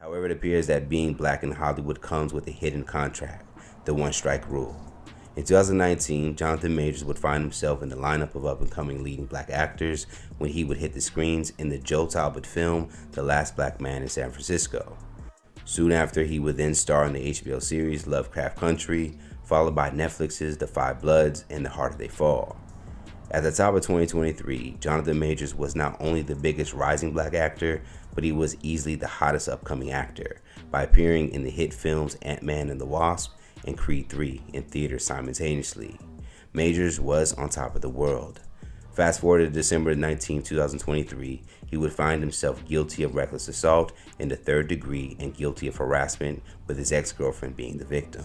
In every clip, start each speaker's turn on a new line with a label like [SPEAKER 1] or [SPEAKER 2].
[SPEAKER 1] However, it appears that being black in Hollywood comes with a hidden contract, the one-strike rule. In 2019, Jonathan Majors would find himself in the lineup of up-and-coming leading black actors when he would hit the screens in the Joe Talbot film, The Last Black Man in San Francisco. Soon after, he would then star in the HBO series Lovecraft Country, followed by Netflix's The Five Bloods and The Harder They Fall. At the top of 2023, Jonathan Majors was not only the biggest rising black actor, but he was easily the hottest upcoming actor by appearing in the hit films Ant-Man and the Wasp and Creed 3 in theaters simultaneously. Majors was on top of the world. Fast forward to December 19, 2023, he would find himself guilty of reckless assault in the third degree and guilty of harassment, with his ex-girlfriend being the victim.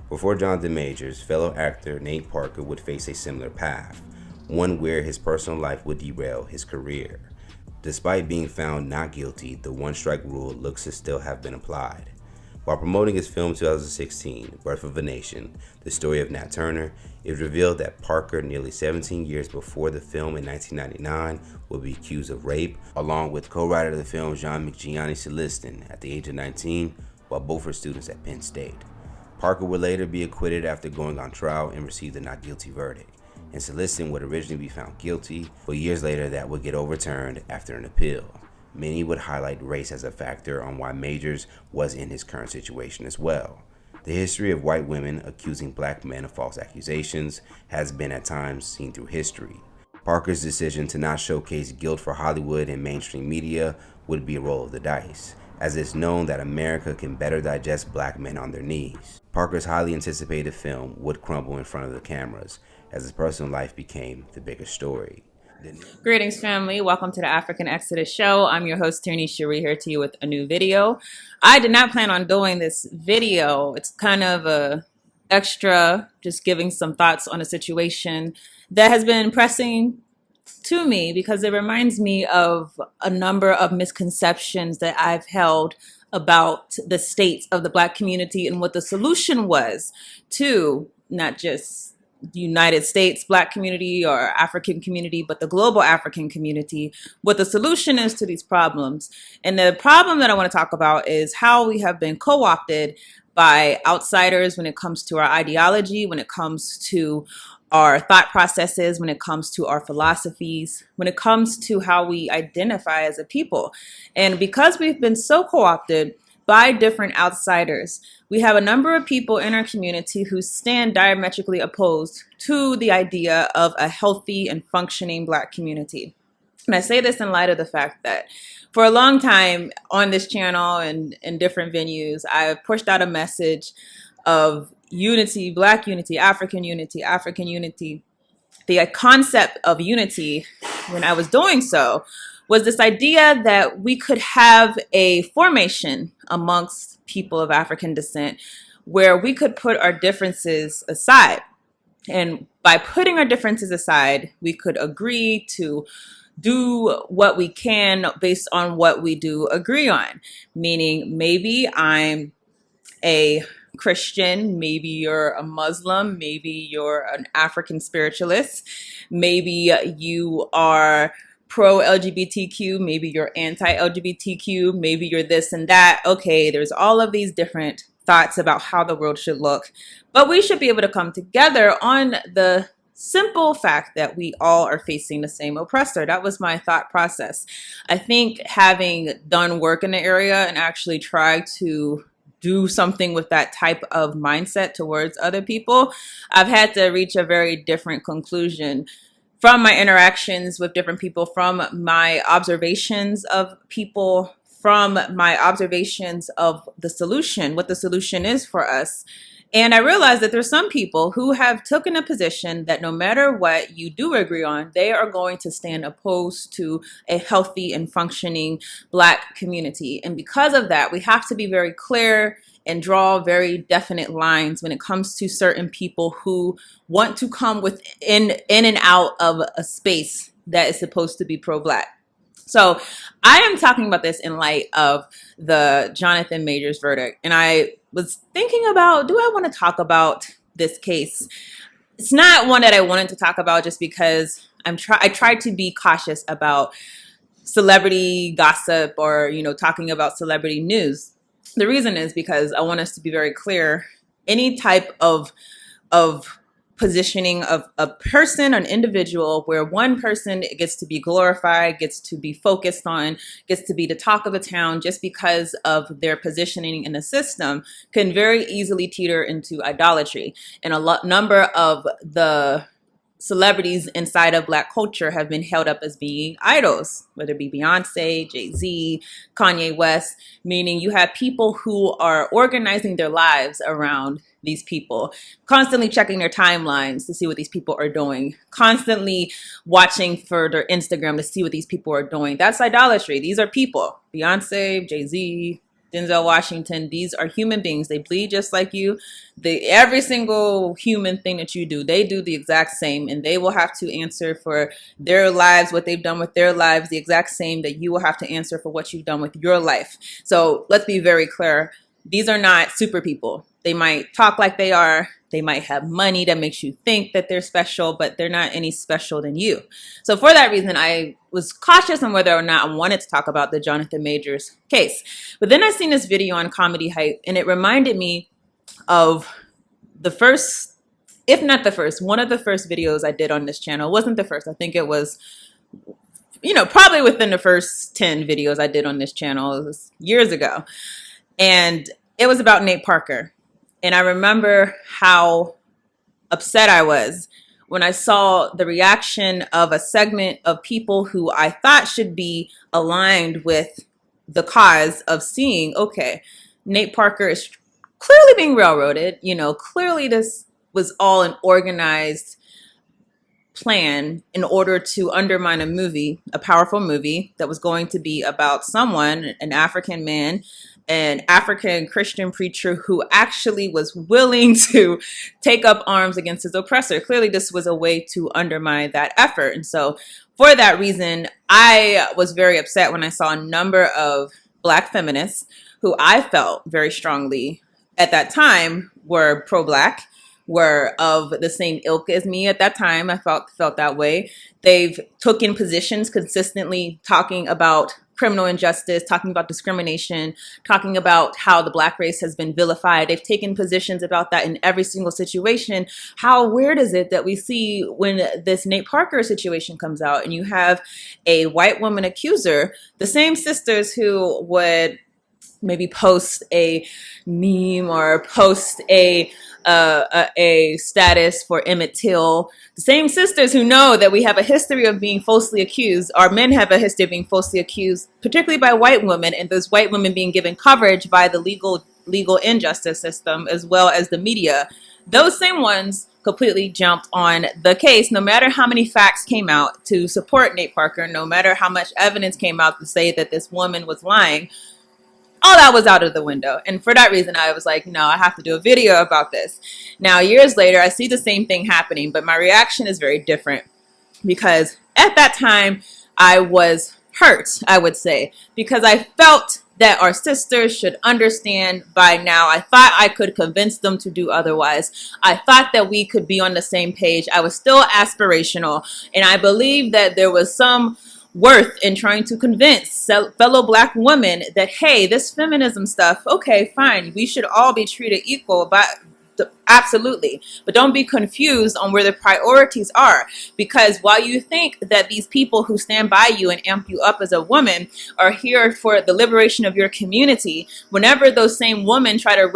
[SPEAKER 1] Before Jonathan Majors, fellow actor Nate Parker would face a similar path, one where his personal life would derail his career. Despite being found not guilty, the one-strike rule looks to still have been applied. While promoting his film 2016, Birth of a Nation, the story of Nat Turner, it was revealed that Parker, nearly 17 years before the film in 1999, would be accused of rape, along with co-writer of the film Jean McGianni Celestin at the age of 19, while both were students at Penn State. Parker would later be acquitted after going on trial and received a not guilty verdict, and Celestin would originally be found guilty, but years later that would get overturned after an appeal. Many would highlight race as a factor on why Majors was in his current situation as well. The history of white women accusing black men of false accusations has been at times seen through history. Parker's decision to not showcase guilt for Hollywood and mainstream media would be a roll of the dice, as it's known that America can better digest black men on their knees. Parker's highly anticipated film would crumble in front of the cameras, as his personal life became the bigger story.
[SPEAKER 2] Greetings, family. Welcome to the African Exodus show. I'm your host, Tierney Cherie, here to you with a new video. I did not plan on doing this video. It's kind of a extra, just giving some thoughts on a situation that has been pressing to me because it reminds me of a number of misconceptions that I've held about the state of the black community and what the solution was to not just the United States black community or African community, but the global African community, what the solution is to these problems. And the problem that I want to talk about is how we have been co-opted by outsiders when it comes to our ideology, when it comes to our thought processes, when it comes to our philosophies, when it comes to how we identify as a people. And because we've been so co-opted by different outsiders, we have a number of people in our community who stand diametrically opposed to the idea of a healthy and functioning black community. And I say this in light of the fact that for a long time on this channel and in different venues, I've pushed out a message of unity, black unity, African unity, African unity. The concept of unity, when I was doing so, was this idea that we could have a formation amongst people of African descent where we could put our differences aside. And by putting our differences aside, we could agree to do what we can based on what we do agree on. Meaning, maybe I'm a Christian, maybe you're a Muslim, maybe you're an African spiritualist, maybe you are pro-LGBTQ, maybe you're anti-LGBTQ, maybe you're this and that. Okay, there's all of these different thoughts about how the world should look, but we should be able to come together on the simple fact that we all are facing the same oppressor. That was my thought process. I think having done work in the area and actually try to do something with that type of mindset towards other people, I've had to reach a very different conclusion from my interactions with different people, from my observations of people, from my observations of the solution, what the solution is for us. And I realized that there's some people who have taken a position that no matter what you do agree on, they are going to stand opposed to a healthy and functioning black community. And because of that, we have to be very clear and draw very definite lines when it comes to certain people who want to come in and out of a space that is supposed to be pro-black. So I am talking about this in light of the Jonathan Majors verdict. And I was thinking about, do I want to talk about this case? It's not one that I wanted to talk about just because I tried to be cautious about celebrity gossip or, talking about celebrity news. The reason is because I want us to be very clear. Any type of positioning of a person, an individual, where one person gets to be glorified, gets to be focused on, gets to be the talk of the town just because of their positioning in the system, can very easily teeter into idolatry. And number of the celebrities inside of Black culture have been held up as being idols, whether it be Beyonce, Jay-Z, Kanye West, meaning you have people who are organizing their lives around these people, constantly checking their timelines to see what these people are doing, constantly watching for their Instagram to see what these people are doing. That's idolatry. These are people. Beyonce, Jay-Z, Denzel Washington, these are human beings. They bleed just like you. Every single human thing that you do, they do the exact same, and they will have to answer for their lives, what they've done with their lives, the exact same that you will have to answer for what you've done with your life. So let's be very clear. These are not super people. They might talk like they are. They might have money that makes you think that they're special, but they're not any special than you. So for that reason, I was cautious on whether or not I wanted to talk about the Jonathan Majors case. But then I seen this video on Comedy Hype, and it reminded me of the first, if not the first, one of the first videos I did on this channel. It wasn't the first. I think it was, probably within the first 10 videos I did on this channel. It was years ago. And it was about Nate Parker. And I remember how upset I was when I saw the reaction of a segment of people who I thought should be aligned with the cause of seeing, okay, Nate Parker is clearly being railroaded. Clearly this was all an organized plan in order to undermine a movie, a powerful movie that was going to be about someone, an African man, an African Christian preacher who actually was willing to take up arms against his oppressor. Clearly, this was a way to undermine that effort. And so for that reason, I was very upset when I saw a number of Black feminists who I felt very strongly at that time were pro-Black, were of the same ilk as me at that time. I felt that way. They've taken positions consistently talking about criminal injustice, talking about discrimination, talking about how the Black race has been vilified. They've taken positions about that in every single situation. How weird is it that we see when this Nate Parker situation comes out and you have a white woman accuser, the same sisters who would maybe post a meme or post a status for Emmett Till, the same sisters who know that we have a history of being falsely accused, our men have a history of being falsely accused, particularly by white women, and those white women being given coverage by the legal injustice system as well as the media. Those same ones completely jumped on the case, no matter how many facts came out to support Nate Parker, no matter how much evidence came out to say that this woman was lying. All that was out of the window. And for that reason, I was like, no, I have to do a video about this. Now, years later, I see the same thing happening, but my reaction is very different because at that time, I was hurt, I would say, because I felt that our sisters should understand by now. I thought I could convince them to do otherwise. I thought that we could be on the same page. I was still aspirational, and I believed that there was some worth in trying to convince fellow Black women that, hey, this feminism stuff, okay, fine, we should all be treated equal, but absolutely, but don't be confused on where the priorities are, because while you think that these people who stand by you and amp you up as a woman are here for the liberation of your community, whenever those same women try to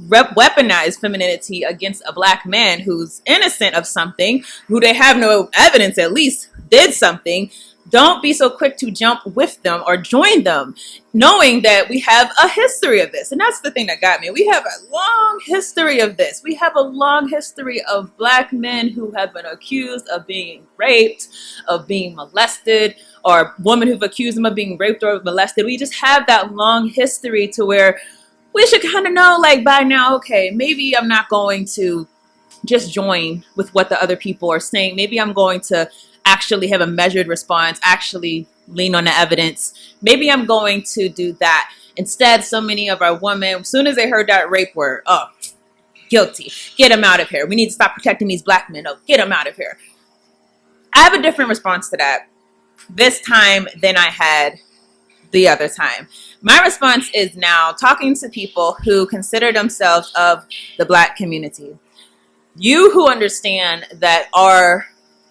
[SPEAKER 2] weaponize femininity against a Black man who's innocent of something, who they have no evidence at least did something, don't be so quick to jump with them or join them, knowing that we have a history of this. And that's the thing that got me. We have a long history of this. We have a long history of Black men who have been accused of being raped, of being molested, or women who've accused them of being raped or molested. We just have that long history to where we should kind of know, like, by now, okay, maybe I'm not going to just join with what the other people are saying. Maybe I'm going to actually have a measured response, actually lean on the evidence. Maybe I'm going to do that. Instead, so many of our women, as soon as they heard that rape word, oh, guilty, get them out of here. We need to stop protecting these Black men. Oh, get them out of here. I have a different response to that. this time than I had the other time. My response is now talking to people who consider themselves of the Black community. You who understand that our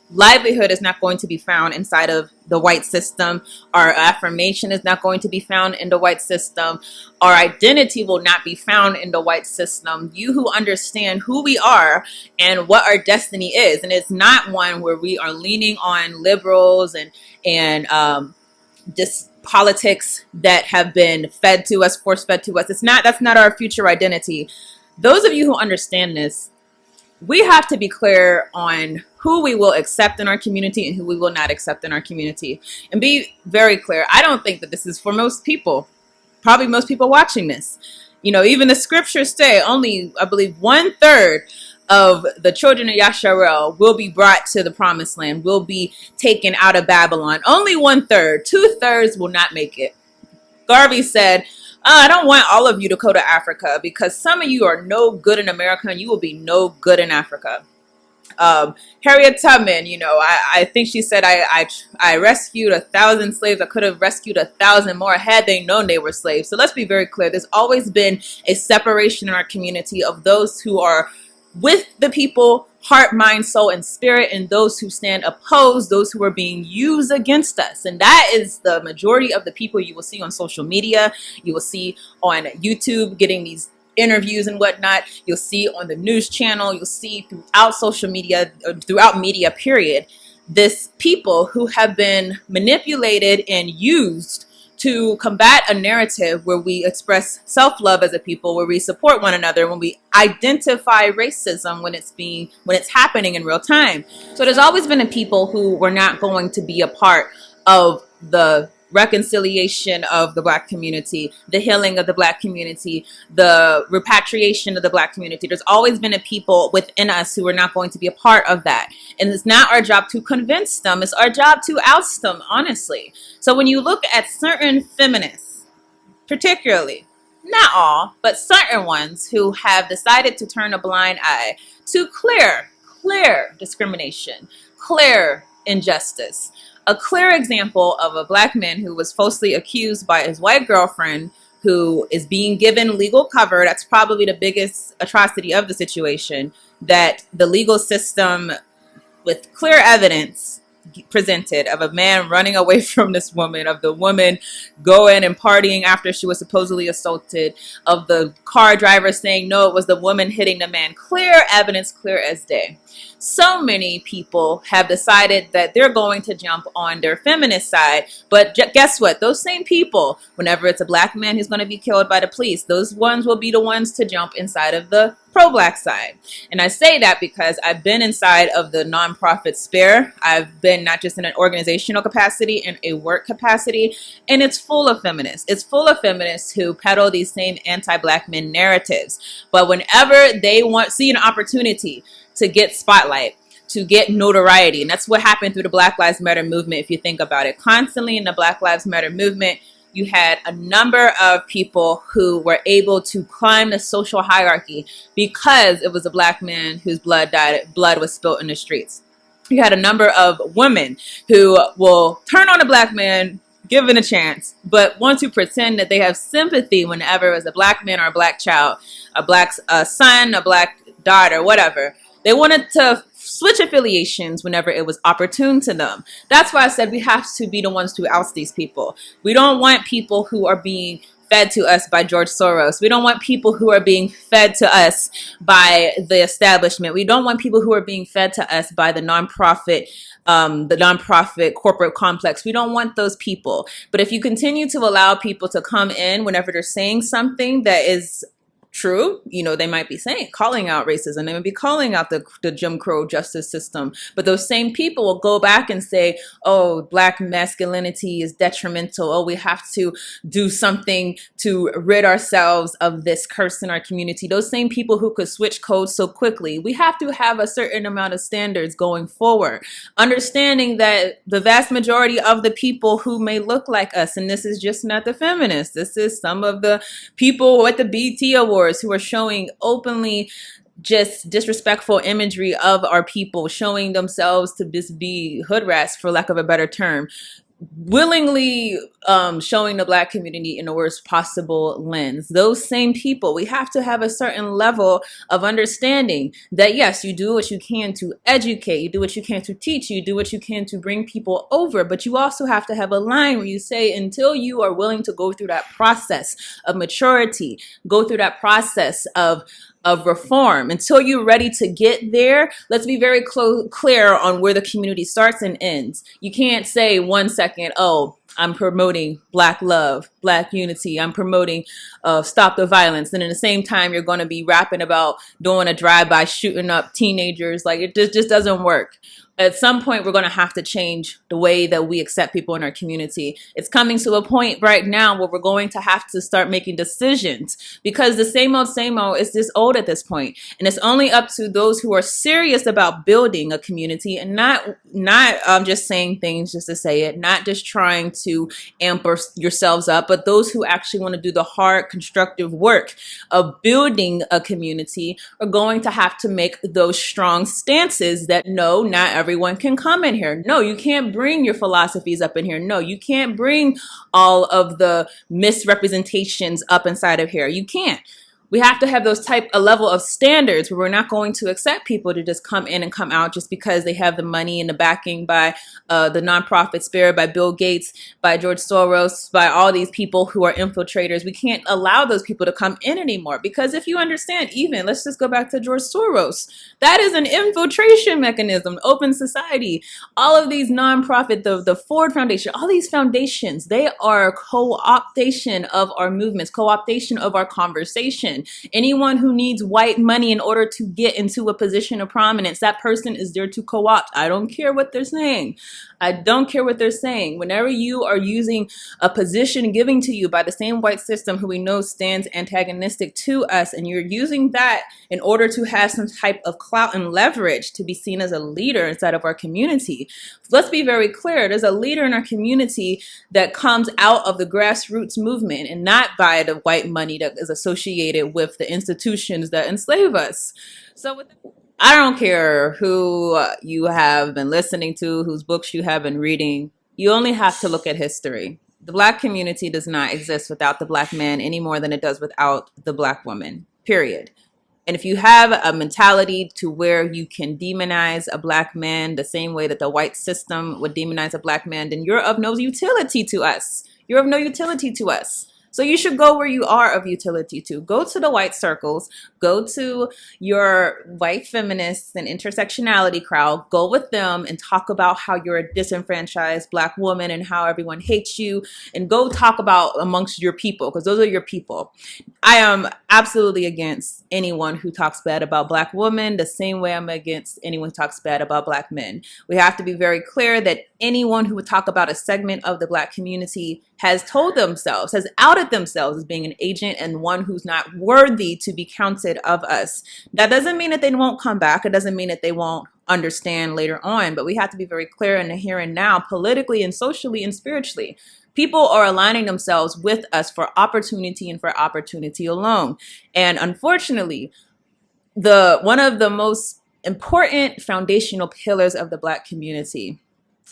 [SPEAKER 2] livelihood is not going to be found inside of the white system. Our affirmation is not going to be found in the white system. Our identity will not be found in the white system. You who understand who we are and what our destiny is, and it's not one where we are leaning on liberals and just politics that have been fed to us, force fed to us. That's not our future identity. Those of you who understand this, we have to be clear on who we will accept in our community and who we will not accept in our community. And be very clear. I don't think that this is for most people. Probably most people watching this. You know, even the scriptures say only, I believe, 1/3 of the children of Yasharel will be brought to the promised land, will be taken out of Babylon. Only 1/3. 2/3 will not make it. Garvey said, I don't want all of you to go to Africa because some of you are no good in America and you will be no good in Africa. Harriet Tubman, you know, I think she said, I rescued 1,000 slaves. I could have rescued 1,000 more had they known they were slaves. So let's be very clear. There's always been a separation in our community of those who are with the people, heart, mind, soul, and spirit, and those who stand opposed, those who are being used against us. And that is the majority of the people you will see on social media. You will see on YouTube getting these interviews and whatnot. You'll see on the news channel. You'll see throughout social media, throughout media, period, this people who have been manipulated and used to combat a narrative where we express self-love as a people, where we support one another, when we identify racism when it's happening in real time. So there's always been a people who were not going to be a part of the reconciliation of the Black community, the healing of the Black community, the repatriation of the Black community. There's always been a people within us who are not going to be a part of that. And it's not our job to convince them. It's our job to oust them, honestly. So when you look at certain feminists, particularly, not all, but certain ones who have decided to turn a blind eye to clear discrimination, clear injustice. A clear example of a Black man who was falsely accused by his white girlfriend, who is being given legal cover. That's probably the biggest atrocity of the situation, that the legal system, with clear evidence presented of a man running away from this woman, of the woman going and partying after she was supposedly assaulted, of the car driver saying no, it was the woman hitting the man. Clear evidence, clear as day. So many people have decided that they're going to jump on their feminist side, but guess what? Those same people, whenever it's a Black man who's going to be killed by the police, those ones will be the ones to jump inside of the pro-Black side. And I say that because I've been inside of the nonprofit sphere. I've been not just in an organizational capacity, in a work capacity, and it's full of feminists. It's full of feminists who peddle these same anti-Black men narratives. But whenever they see an opportunity to get spotlight, to get notoriety, and that's what happened through the Black Lives Matter movement, if you think about it. Constantly in the Black Lives Matter movement, you had a number of people who were able to climb the social hierarchy because it was a Black man whose blood was spilled in the streets. You had a number of women who will turn on a Black man given a chance, but want to pretend that they have sympathy whenever it's a Black man or a Black child, a Black son, a Black daughter, whatever. They wanted to switch affiliations whenever it was opportune to them. That's why I said we have to be the ones to oust these people. We don't want people who are being fed to us by George Soros. We don't want people who are being fed to us by the establishment. We don't want people who are being fed to us by the nonprofit corporate complex. We don't want those people. But if you continue to allow people to come in whenever they're saying something that is true, you know, they might be calling out racism, they might be calling out the Jim Crow justice system, but those same people will go back and say, oh, Black masculinity is detrimental, oh, we have to do something to rid ourselves of this curse in our community. Those same people who could switch codes so quickly. We have to have a certain amount of standards going forward, understanding that the vast majority of the people who may look like us, and this is just not the feminists, this is some of the people at the BET Awards who are showing openly just disrespectful imagery of our people, showing themselves to just be hood rats, for lack of a better term, willingly showing the Black community in the worst possible lens. Those same people, we have to have a certain level of understanding that yes, you do what you can to educate, you do what you can to teach, you do what you can to bring people over, but you also have to have a line where you say, until you are willing to go through that process of maturity, go through that process of reform, until you're ready to get there, let's be very clear on where the community starts and ends. You can't say 1 second, oh, I'm promoting Black love, Black unity, I'm promoting stop the violence, and in the same time you're going to be rapping about doing a drive-by shooting up teenagers. Like, it just doesn't work. At some point, we're going to have to change the way that we accept people in our community. It's coming to a point right now where we're going to have to start making decisions, because the same old is just old at this point. And it's only up to those who are serious about building a community, and not just saying things just to say it, not just trying to amp yourselves up, but those who actually want to do the hard, constructive work of building a community are going to have to make those strong stances that no, not everyone can come in here. No, you can't bring your philosophies up in here. No, you can't bring all of the misrepresentations up inside of here. You can't. We have to have a level of standards where we're not going to accept people to just come in and come out just because they have the money and the backing by the nonprofit spirit, by Bill Gates, by George Soros, by all these people who are infiltrators. We can't allow those people to come in anymore, because if you understand, even let's just go back to George Soros, that is an infiltration mechanism. Open Society, all of these nonprofit, the Ford Foundation, all these foundations, they are co-optation of our movements, co-optation of our conversation. Anyone who needs white money in order to get into a position of prominence, that person is there to co-opt. I don't care what they're saying. I don't care what they're saying. Whenever you are using a position given to you by the same white system who we know stands antagonistic to us, and you're using that in order to have some type of clout and leverage to be seen as a leader inside of our community. Let's be very clear. There's a leader in our community that comes out of the grassroots movement, and not by the white money that is associated with the institutions that enslave us. So I don't care who you have been listening to, whose books you have been reading. You only have to look at history. The Black community does not exist without the Black man any more than it does without the Black woman, period. And if you have a mentality to where you can demonize a Black man the same way that the white system would demonize a Black man, then you're of no utility to us. You're of no utility to us. So you should go where you are of utility to. Go to the white circles, go to your white feminists and intersectionality crowd, go with them and talk about how you're a disenfranchised Black woman and how everyone hates you, and go talk about amongst your people, because those are your people. I am absolutely against anyone who talks bad about Black women the same way I'm against anyone who talks bad about Black men. We have to be very clear that anyone who would talk about a segment of the Black community has told themselves, has outed themselves as being an agent and one who's not worthy to be counted of us. That doesn't mean that they won't come back. It doesn't mean that they won't understand later on, but we have to be very clear in the here and now, politically and socially and spiritually. People are aligning themselves with us for opportunity and for opportunity alone. And unfortunately, one of the most important foundational pillars of the Black community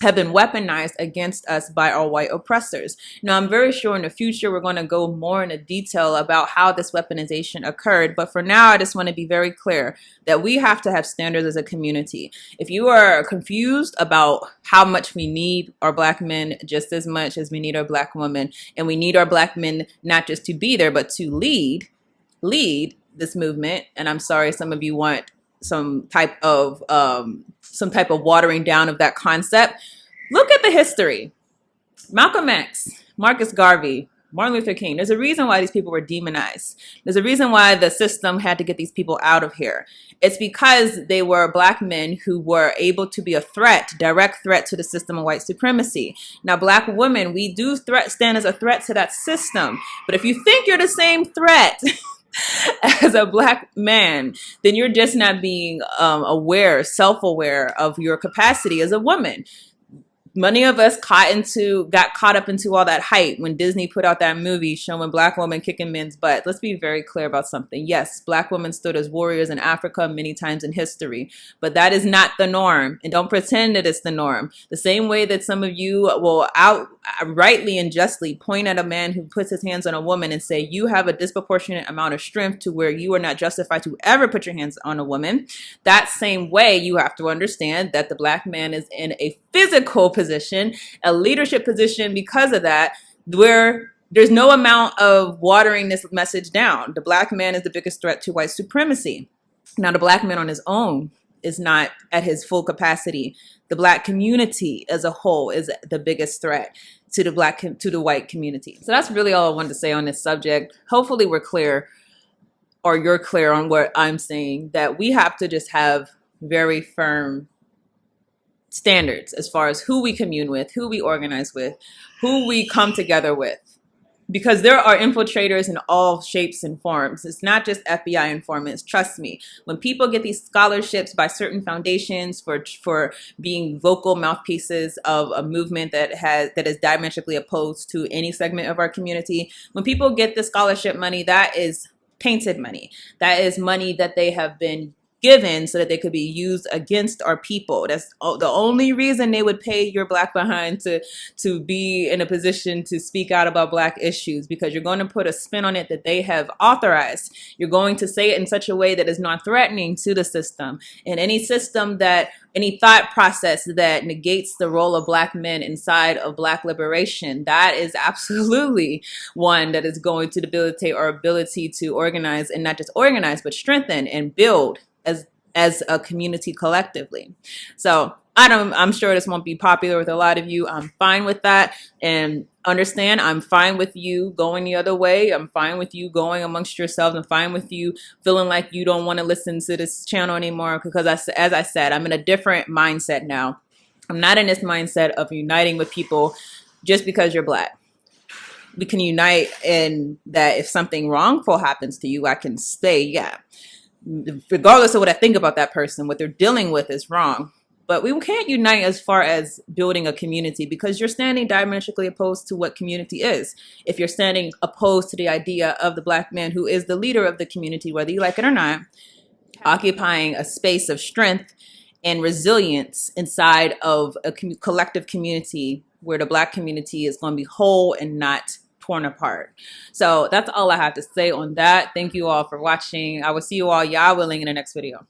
[SPEAKER 2] have been weaponized against us by our white oppressors. Now, I'm very sure in the future we're going to go more into detail about how this weaponization occurred, but for now I just want to be very clear that we have to have standards as a community. If you are confused about how much we need our Black men just as much as we need our Black women, and we need our Black men not just to be there but to lead this movement, and I'm sorry some of you want some type of watering down of that concept. Look at the history. Malcolm X, Marcus Garvey, Martin Luther King. There's a reason why these people were demonized. There's a reason why the system had to get these people out of here. It's because they were Black men who were able to be a threat, direct threat to the system of white supremacy. Now, Black women, we do stand as a threat to that system. But if you think you're the same threat as a Black man, then you're just not being self-aware of your capacity as a woman. many of us got caught up into all that hype when Disney put out that movie showing black women kicking men's butt. Let's be very clear about something. Yes, black women stood as warriors in Africa many times in history, but that is not the norm. And don't pretend that it's the norm. The same way that some of you will rightly and justly point at a man who puts his hands on a woman and say, you have a disproportionate amount of strength to where you are not justified to ever put your hands on a woman. That same way, you have to understand that the black man is in a physical position, a leadership position because of that, where there's no amount of watering this message down. The black man is the biggest threat to white supremacy. Now, the black man on his own is not at his full capacity. The black community as a whole is the biggest threat to the white community. So that's really all I wanted to say on this subject. Hopefully we're clear, or you're clear on what I'm saying, that we have to just have very firm standards as far as who we commune with, who we organize with, who we come together with. Because there are infiltrators in all shapes and forms. It's not just FBI informants. Trust me. When people get these scholarships by certain foundations for being vocal mouthpieces of a movement that is diametrically opposed to any segment of our community, when people get the scholarship money, that is tainted money. That is money that they have been given so that they could be used against our people. That's the only reason they would pay your black behind to be in a position to speak out about black issues, because you're going to put a spin on it that they have authorized. You're going to say it in such a way that is not threatening to the system. And any thought process that negates the role of black men inside of black liberation, that is absolutely one that is going to debilitate our ability to organize, and not just organize, but strengthen and build as a community collectively. So I'm sure this won't be popular with a lot of you. I'm fine with that. And understand, I'm fine with you going the other way. I'm fine with you going amongst yourselves. I'm fine with you feeling like you don't want to listen to this channel anymore, because as I said, I'm in a different mindset now. I'm not in this mindset of uniting with people just because you're black. We can unite in that if something wrongful happens to you, I can say, yeah, regardless of what I think about that person, what they're dealing with is wrong. But we can't unite as far as building a community, because you're standing diametrically opposed to what community is. If you're standing opposed to the idea of the black man who is the leader of the community, whether you like it or not, occupying a space of strength and resilience inside of a collective community where the black community is going to be whole and not torn apart. So that's all I have to say on that. Thank you all for watching. I will see you all, Yah willing, in the next video.